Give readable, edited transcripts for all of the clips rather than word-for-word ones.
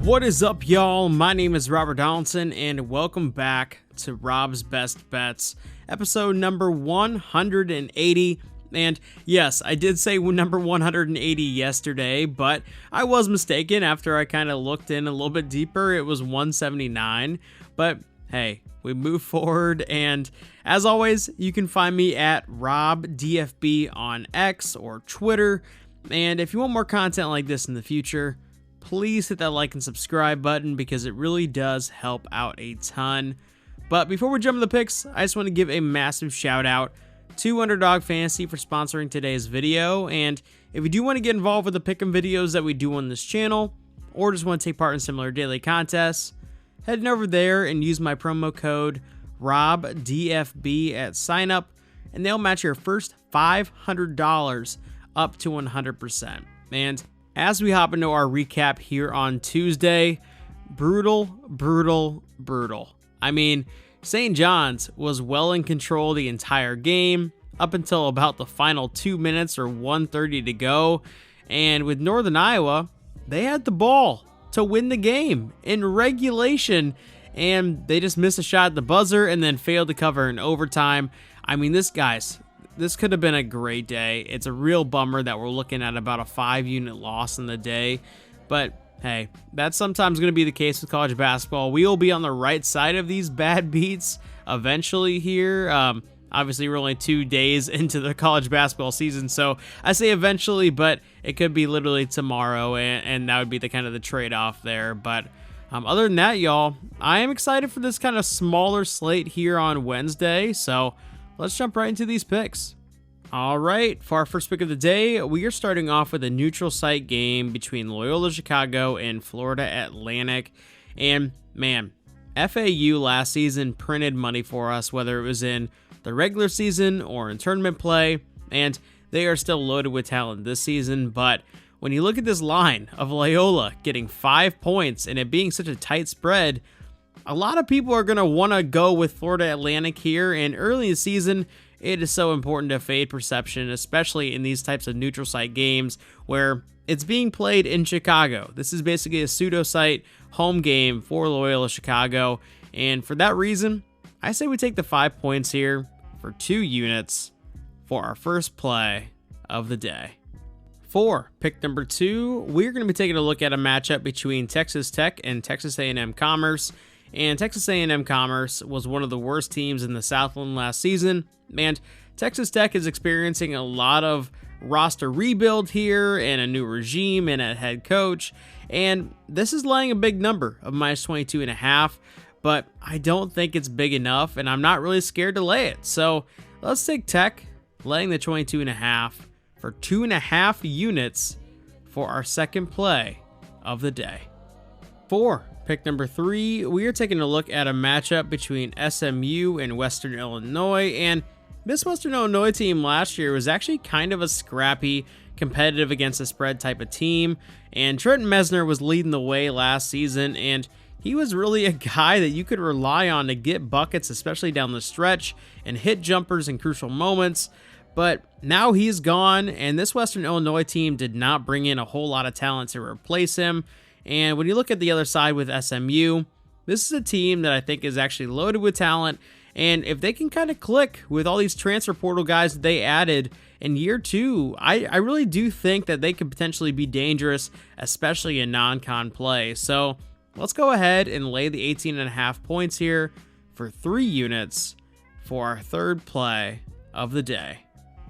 What is up, y'all? My name is Robert Donaldson, and welcome back to Rob's Best Bets, episode number 180. And yes, I did say number 180 yesterday, but I was mistaken. After I kind of looked in a little bit deeper, it was 179. But hey, we move forward, and as always, you can find me at RobDFB on X or Twitter. And if you want more content like this in the future, please hit that like and subscribe button because it really does help out a ton. But before we jump into the picks, I just want to give a massive shout out to Underdog Fantasy for sponsoring today's video. And if you do want to get involved with the pick'em videos that we do on this channel, or just want to take part in similar daily contests, head over there and use my promo code RobDFB at sign up, and they'll match your first $500 up to 100%. And as we hop into our recap here on Tuesday, brutal. I mean, St. John's was well in control the entire game up until about the final 2 minutes or 1:30 to go. And with Northern Iowa, they had the ball to win the game in regulation, and they just missed a shot at the buzzer and then failed to cover in overtime. I mean, this could have been a great day. It's a real bummer that we're looking at about a 5-unit loss in the day. But hey, that's sometimes going to be the case with college basketball. We will be on the right side of these bad beats eventually here. Obviously, we're only 2 days into the college basketball season, so I say eventually, but it could be literally tomorrow, and that would be the kind of the trade-off there. But other than that, y'all, I am excited for this kind of smaller slate here on Wednesday, so let's jump right into these picks. All right, for our first pick of the day, we are starting off with a neutral site game between Loyola Chicago and Florida Atlantic. And man, FAU last season printed money for us, whether it was in the regular season or in tournament play, and they are still loaded with talent this season. But when you look at this line of Loyola getting 5 points and it being such a tight spread, a lot of people are going to want to go with Florida Atlantic here, and early in the season, it is so important to fade perception, especially in these types of neutral site games where it's being played in Chicago. This is basically a pseudo-site home game for Loyola Chicago, and for that reason, I say we take the 5 points here for 2 units for our first play of the day. For pick number 2, we're going to be taking a look at a matchup between Texas Tech and Texas A&M Commerce. And Texas A&M Commerce was one of the worst teams in the Southland last season, and Texas Tech is experiencing a lot of roster rebuild here and a new regime and a head coach, and this is laying a big number of minus 22.5, but I don't think it's big enough, and I'm not really scared to lay it. So let's take Tech laying the 22.5 for 2.5 units for our second play of the day. For pick number 3, we are taking a look at a matchup between SMU and Western Illinois, and this Western Illinois team last year was actually kind of a scrappy, competitive against the spread type of team, and Trenton Mesner was leading the way last season, and he was really a guy that you could rely on to get buckets, especially down the stretch, and hit jumpers in crucial moments. But now he's gone, and this Western Illinois team did not bring in a whole lot of talent to replace him. And when you look at the other side with SMU, this is a team that I think is actually loaded with talent. And if they can kind of click with all these transfer portal guys that they added in year 2, I really do think that they could potentially be dangerous, especially in non-con play. So let's go ahead and lay the 18.5 points here for 3 units for our third play of the day.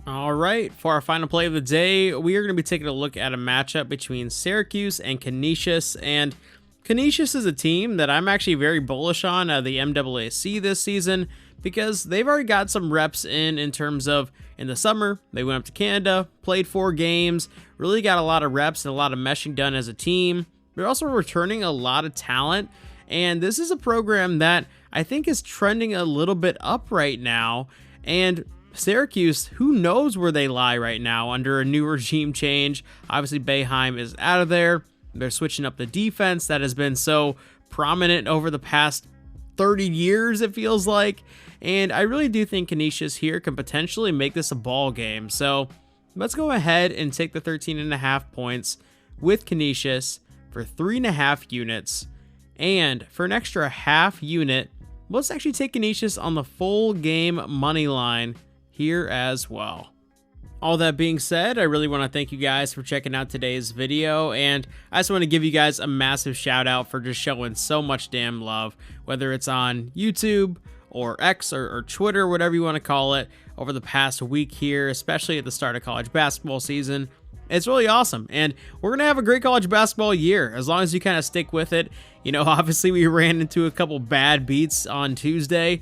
All right, for our final play of the day, we are going to be taking a look at a matchup between Syracuse and Canisius. And Canisius is a team that I'm actually very bullish on the MAAC this season because they've already got some reps in terms of in the summer, they went up to Canada, played 4 games, really got a lot of reps and a lot of meshing done as a team. They're also returning a lot of talent, and this is a program that I think is trending a little bit up right now. And Syracuse, who knows where they lie right now under a new regime change. Obviously, Boeheim is out of there. They're switching up the defense that has been so prominent over the past 30 years, it feels like. And I really do think Canisius here can potentially make this a ball game. So let's go ahead and take the 13.5 points with Canisius for 3.5 units. And for an extra half unit, let's actually take Canisius on the full game money line here as well. All that being said, I really want to thank you guys for checking out today's video, and I just want to give you guys a massive shout out for just showing so much damn love, whether it's on YouTube or X or Twitter, whatever you want to call it, over the past week here, especially at the start of college basketball season. It's really awesome, and we're going to have a great college basketball year as long as you kind of stick with it. You know, obviously we ran into a couple bad beats on Tuesday,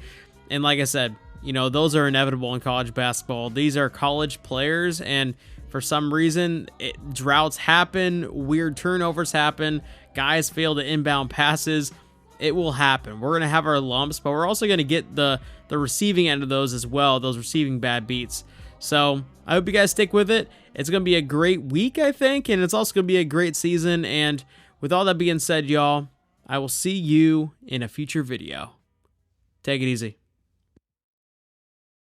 and like I said, you know, those are inevitable in college basketball. These are college players, and for some reason, droughts happen, weird turnovers happen, guys fail to inbound passes. It will happen. We're going to have our lumps, but we're also going to get the receiving end of those as well, those receiving bad beats. So I hope you guys stick with it. It's going to be a great week, I think, and it's also going to be a great season. And with all that being said, y'all, I will see you in a future video. Take it easy.